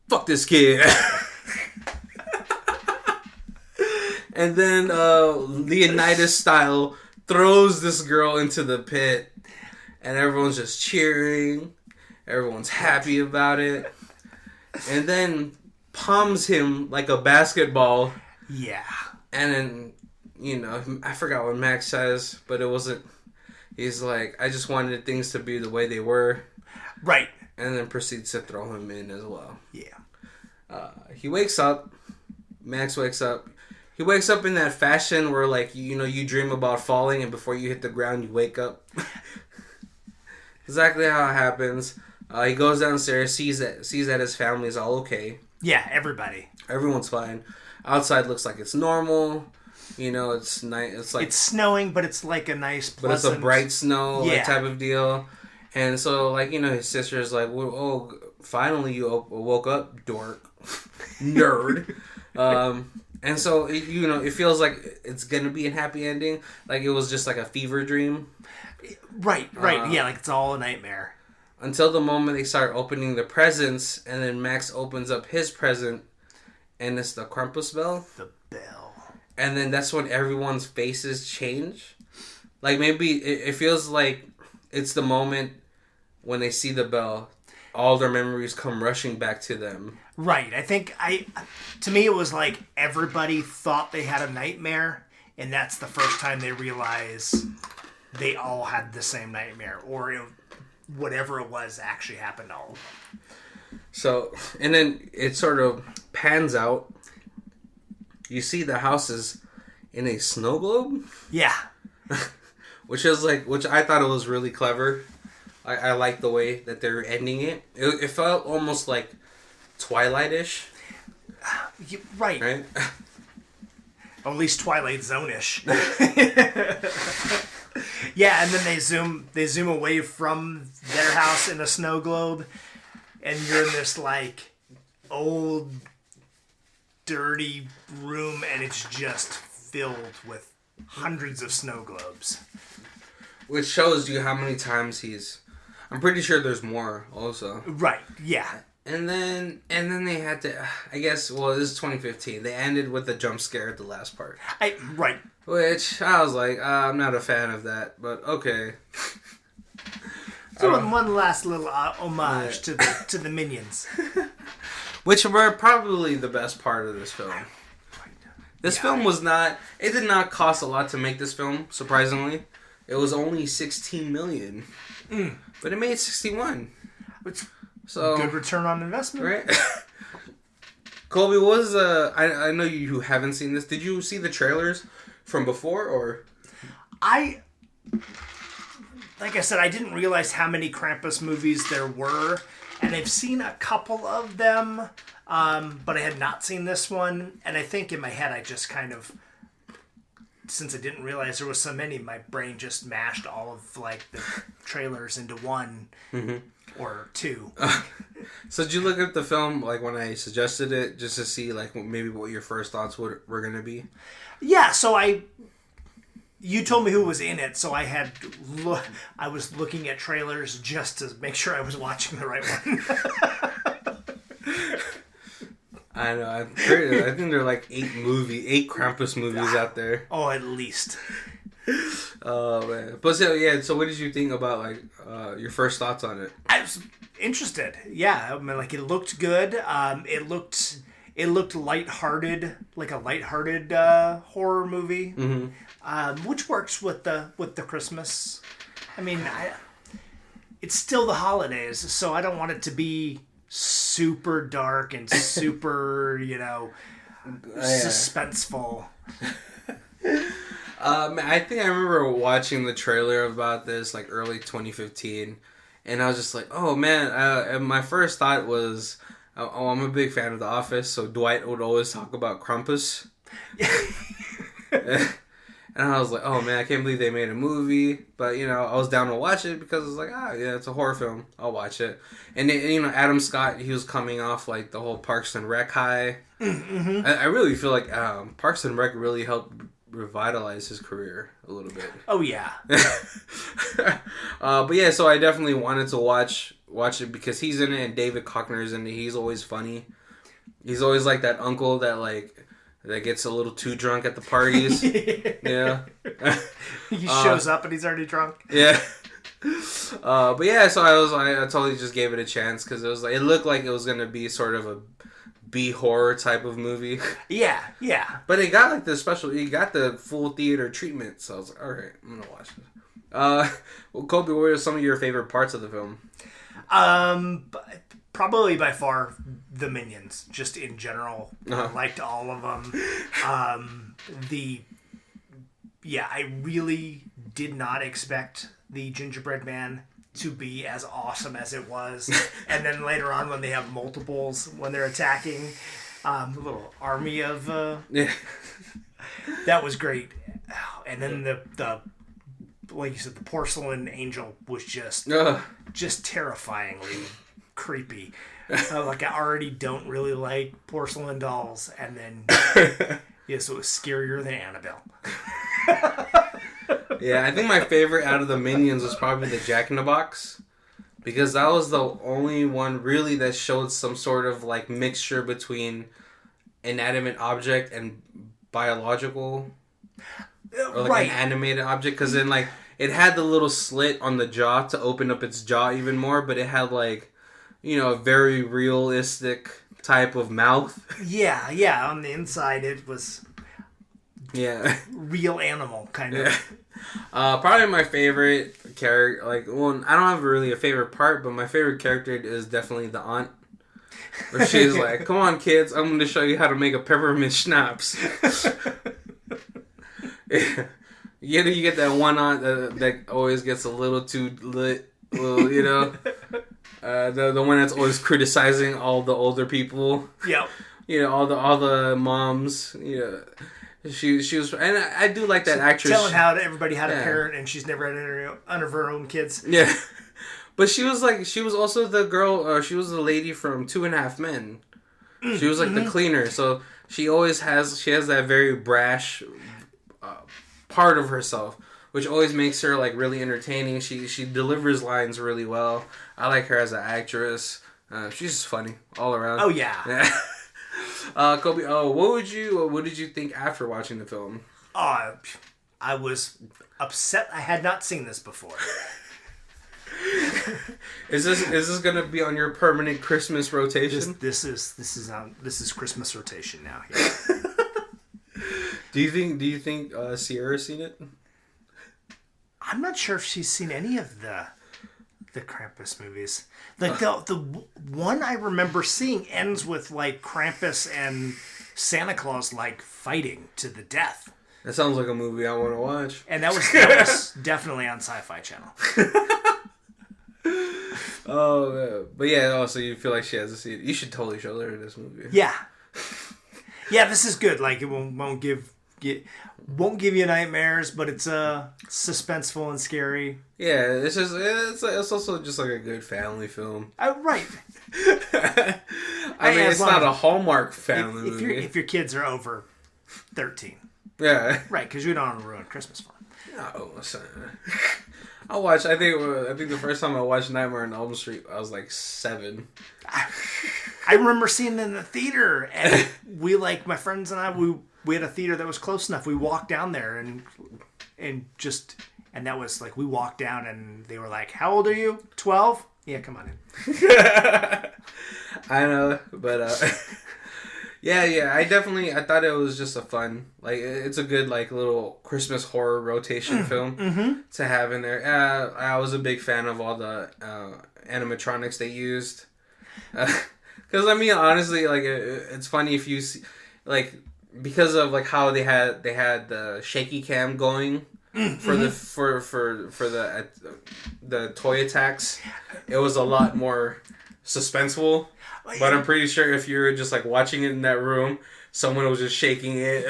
"Fuck this kid." And then Leonidas style throws this girl into the pit. And everyone's just cheering. Everyone's happy about it. And then palms him like a basketball. Yeah. And then, I forgot what Max says, but it wasn't... He's like, I just wanted things to be the way they were. Right. And then proceeds to throw him in as well. Yeah. He wakes up. Max wakes up. He wakes up in that fashion where, like, you dream about falling, and before you hit the ground, you wake up. Exactly how it happens. He goes downstairs, sees that his family is all okay. Yeah, everybody. Everyone's fine. Outside looks like it's normal. It's nice. It's like it's snowing, but it's like a nice, pleasant... But it's a bright snow type of deal. And so, like, his sister's like, "Oh, finally you woke up, dork, nerd." And so it feels like it's gonna be a happy ending. Like it was just like a fever dream. Right. Yeah, like it's all a nightmare. Until the moment they start opening the presents, and then Max opens up his present, and it's the Krampus bell. The bell. And then that's when everyone's faces change. Like maybe it feels like it's the moment when they see the bell, all their memories come rushing back to them. Right. I think to me it was like everybody thought they had a nightmare, and that's the first time they realize they all had the same nightmare, or whatever it was actually happened to all of them. So, and then it sort of pans out. You see the houses in a snow globe. Yeah. which I thought it was really clever. I like the way that they're ending it. It felt almost like Twilight-ish. Right. Right? Or at least Twilight Zone-ish. Yeah, and then they zoom away from their house in a snow globe, and you're in this like old dirty room, and it's just filled with hundreds of snow globes. Which shows you how many times I'm pretty sure there's more also. Right, yeah. And then they had to, I guess, well, this is 2015. They ended with a jump scare at the last part. Right. Which, I was like, I'm not a fan of that, but okay. So one last little homage to the Minions. Which were probably the best part of this film. This film it did not cost a lot to make this film, surprisingly. It was only $16 million. But it made 61. Which, so good return on investment. Right? Colby, I know you haven't seen this. Did you see the trailers from before, or? Like I said, I didn't realize how many Krampus movies there were. And I've seen a couple of them, but I had not seen this one. And I think in my head, I just kind of, since I didn't realize there was so many, my brain just mashed all of like the trailers into one or two. So did you look at the film like when I suggested it, just to see like maybe what your first thoughts were going to be? Yeah. So you told me who was in it, so I was looking at trailers just to make sure I was watching the right one. I know. I think there are like 8 Krampus movies out there. Oh, at least. Oh man! But so, yeah. So, what did you think about like your first thoughts on it? I was interested. Yeah, I mean, like it looked good. It looked lighthearted, like a lighthearted horror movie, which works with the Christmas. I mean, it's still the holidays, so I don't want it to be super dark and super, suspenseful. I think I remember watching the trailer about this like early 2015, and I was just like, oh man. And my first thought was, I'm a big fan of The Office, so Dwight would always talk about Krampus. And I was like, oh man, I can't believe they made a movie. But, I was down to watch it because I was like, yeah, it's a horror film. I'll watch it. And then, Adam Scott, he was coming off like the whole Parks and Rec high. Mm-hmm. I really feel like Parks and Rec really helped revitalize his career a little bit. Oh, yeah. But yeah, so I definitely wanted to watch it because he's in it and David Koechner's in it. He's always funny. He's always like that uncle that gets a little too drunk at the parties. Yeah. He shows up and he's already drunk. Yeah. But yeah, so I totally just gave it a chance because it looked like it was going to be sort of a B horror type of movie. Yeah. But it got like the special. It got the full theater treatment. So I was like, all right, I'm gonna watch it. Well, Kobe, what are some of your favorite parts of the film? Probably by far the Minions, just in general. I liked all of them. I really did not expect the Gingerbread Man to be as awesome as it was. And then later on when they have multiples, when they're attacking, the little army of... That was great. And then the like you said, the porcelain angel was just terrifyingly creepy. Like, I already don't really like porcelain dolls, and then so it was scarier than Annabelle. Yeah, I think my favorite out of the Minions was probably the Jack-in-the-Box, because that was the only one really that showed some sort of like mixture between inanimate object and biological, or like an animated object. Because then like it had the little slit on the jaw to open up its jaw even more, but it had like, a very realistic type of mouth. Yeah. On the inside, it was real animal kind of. Probably my favorite character. I don't have really a favorite part, but my favorite character is definitely the aunt. Where she's like, "Come on, kids, I'm going to show you how to make a peppermint schnapps." You get that one aunt that always gets a little too lit, the one that's always criticizing all the older people. Yep. All the moms. She was, and I do like that actress. Telling how everybody had a parent, and she's never had any of her own kids. Yeah. But she was also the girl, she was the lady from 2.5 Men. She was like the cleaner, so she has that very brash part of herself, which always makes her like really entertaining. She delivers lines really well. I like her as an actress. She's just funny all around. Oh yeah. Kobe, what did you think after watching the film? I was upset I had not seen this before. Is this gonna be on your permanent Christmas rotation? This is Christmas rotation now. Yeah. Do you think Sierra's seen it? I'm not sure if she's seen any of the Krampus movies. Like the one I remember seeing ends with like Krampus and Santa Claus like fighting to the death. That sounds like a movie I want to watch. And that was definitely on Sci-Fi Channel. But yeah. So you feel like she hasn't seen it? You should totally show her this movie. Yeah. Yeah, this is good. Like, it won't give you nightmares, but it's suspenseful and scary. Yeah, it's also just like a good family film. Right. I mean, it's not a Hallmark family movie. If your kids are over 13. Yeah. Right, because you don't want to ruin Christmas for them. No, listen. I think the first time I watched Nightmare on Elm Street, I was like 7. I remember seeing it in the theater, and we, like, my friends and I, we had a theater that was close enough. We walked down there and that was like, we walked down and they were like, "How old are you? 12? Yeah, come on in." I know, but yeah, I thought it was just a fun, like, it's a good like little Christmas horror rotation film to have in there. I was a big fan of all the animatronics they used. Because I mean, honestly, like, it's funny if you see, like, because of like how they had the shaky cam going for the toy attacks, it was a lot more suspenseful. But I'm pretty sure if you were just like watching it in that room, someone was just shaking it.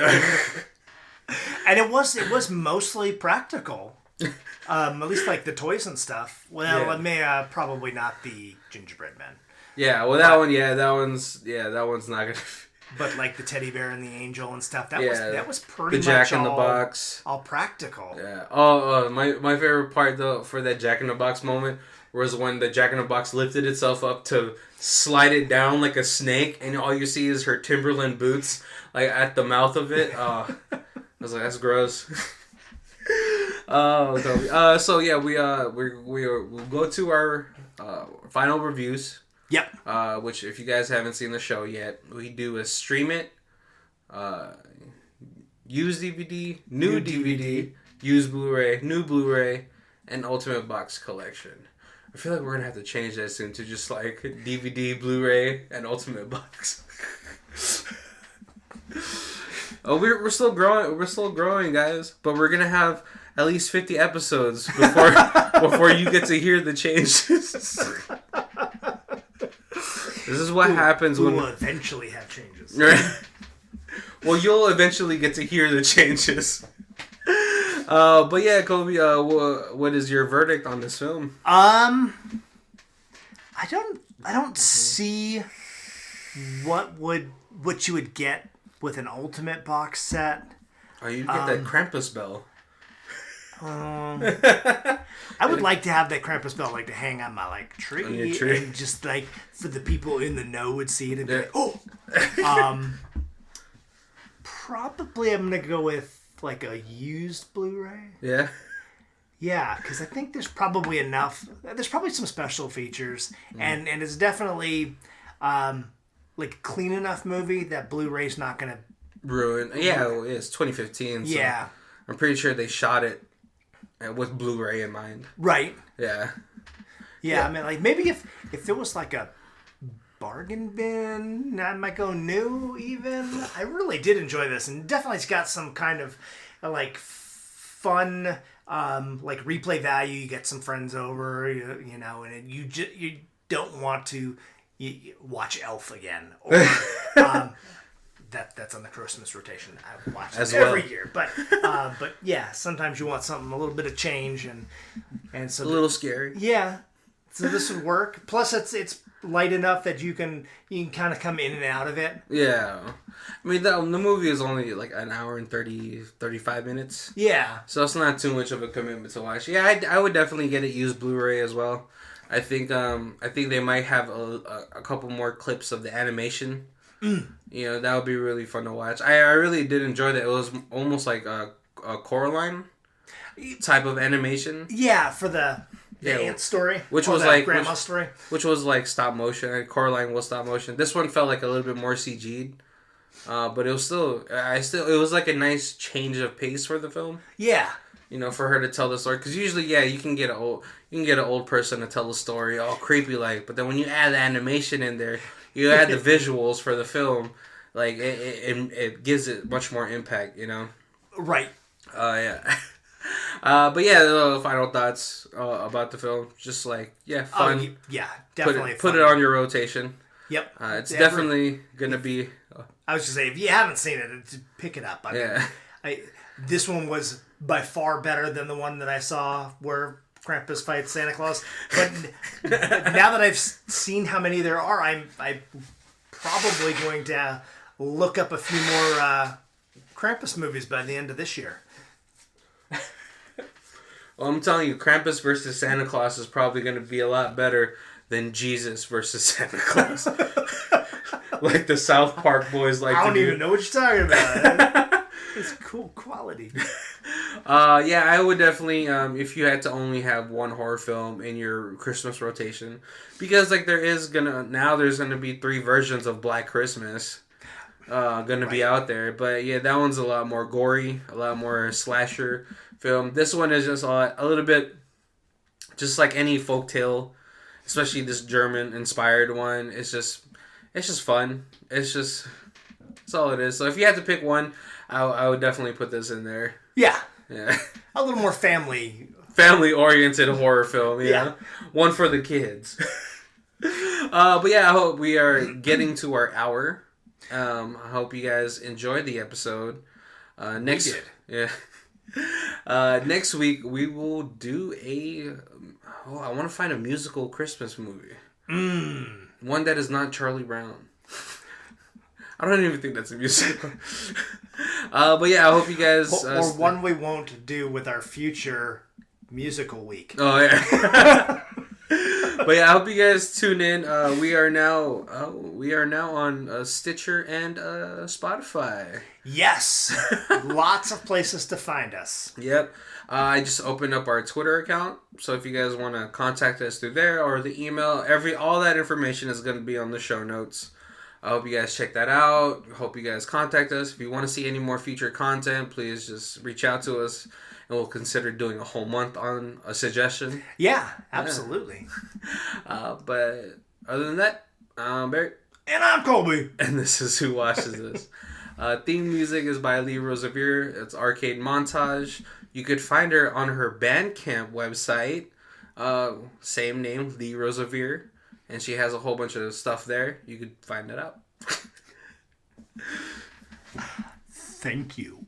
And it was mostly practical. At least like the toys and stuff. Well, it may probably not the Gingerbread Man. Yeah, well, that one's not gonna. But like the teddy bear and the angel and stuff, that was pretty the much Jack-in-the-Box, all practical. Yeah. Oh, my favorite part though for that Jack-in-the-Box moment was when the Jack-in-the-Box lifted itself up to slide it down like a snake, and all you see is her Timberland boots like at the mouth of it. I was like, that's gross. So yeah, we'll go to our final reviews Yep. Which, if you guys haven't seen the show yet, we do is stream it, used DVD, new DVD, used Blu-ray, new Blu-ray, and Ultimate Box Collection. I feel like we're gonna have to change that soon to just like DVD, Blu-ray, and Ultimate Box. Oh, we're still growing. We're still growing, guys. But we're gonna have at least 50 episodes before you get to hear the changes. This is what happens when we'll eventually have changes. Right? Well, you'll eventually get to hear the changes. But yeah, Colby, what is your verdict on this film? I don't see what you would get with an Ultimate Box set. Oh, you'd get that Krampus bell. I would like to have that Krampus bell like to hang on my tree, on your tree, and just like for the people in the know would see it and be like, oh. Probably I'm gonna go with like a used Blu-ray. Yeah. Yeah, because I think there's probably enough. There's probably some special features, and it's definitely like clean enough movie that Blu-ray's not gonna ruin. Yeah, it's 2015. So yeah, I'm pretty sure they shot it with Blu-ray in mind. Right. Yeah. Yeah, I mean, like maybe if there was like a bargain bin, I might go new. Even I really did enjoy this, and definitely it's got some kind of like fun. Like replay value. You get some friends over, you know, and you don't want to watch Elf again, or that's on the Christmas rotation. I watch it every year, but yeah, sometimes you want something a little bit of change and so a little scary. Yeah, so this would work. Plus, it's light enough that you can kind of come in and out of it. Yeah. I mean, the movie is only like an hour and 35 minutes. Yeah. So it's not too much of a commitment to watch. Yeah, I would definitely get it used Blu-ray as well. I think they might have a couple more clips of the animation. You know, that would be really fun to watch. I really did enjoy that. It was almost like a Coraline type of animation. Yeah, for the aunt story, which was like grandma's story, which was like stop motion. And Coraline was stop motion. This one felt like a little bit more CG'd, but it was it was like a nice change of pace for the film. Yeah, you know, for her to tell the story, because usually, you can get an old person to tell the story all creepy like, but then when you add the animation in there, you add the visuals for the film, like it gives it much more impact. You know, right? Yeah. But yeah, final thoughts about the film. Just like, fun. Yeah, definitely. Put it on your rotation. Yep. It's definitely going to be... I was just saying, if you haven't seen it, pick it up. I mean, this one was by far better than the one that I saw where Krampus fights Santa Claus. But now that I've seen how many there are, I'm probably going to look up a few more Krampus movies by the end of this year. Well, I'm telling you, Krampus versus Santa Claus is probably going to be a lot better than Jesus versus Santa Claus. Like the South Park boys like to do. I don't even know what you're talking about. It's cool quality. Yeah, I would definitely, if you had to only have one horror film in your Christmas rotation, because like there's gonna be 3 versions of Black Christmas gonna be out there. But yeah, that one's a lot more gory, a lot more slasher film. This one is just a little bit just like any folktale, especially this German inspired one. It's just fun. That's all it is. So if you had to pick one, I would definitely put this in there. Yeah. Yeah. A little more family oriented horror film. Yeah. One for the kids. But yeah, I hope we are getting to our hour. I hope you guys enjoyed the episode. We did. Yeah. Next week we will do I want to find a musical Christmas movie. One that is not Charlie Brown. I don't even think that's a musical. But yeah, I hope you guys... or one we won't do with our future musical week. Oh, yeah. But yeah, I hope you guys tune in. We are now on Stitcher and Spotify. Yes, lots of places to find us. Yep. I just opened up our Twitter account, so if you guys want to contact us through there or the email, all that information is going to be on the show notes. I hope you guys check that out. Hope you guys contact us. If you want to see any more featured content, please just reach out to us, and we'll consider doing a whole month on a suggestion. Yeah, absolutely. But other than that, I'm Barry. And I'm Colby. And this is Who Watches This. Theme music is by Rosevere. It's Arcade Montage. You could find her on her Bandcamp website. Same name, Rosevere. And she has a whole bunch of stuff there. You could find it out. Thank you.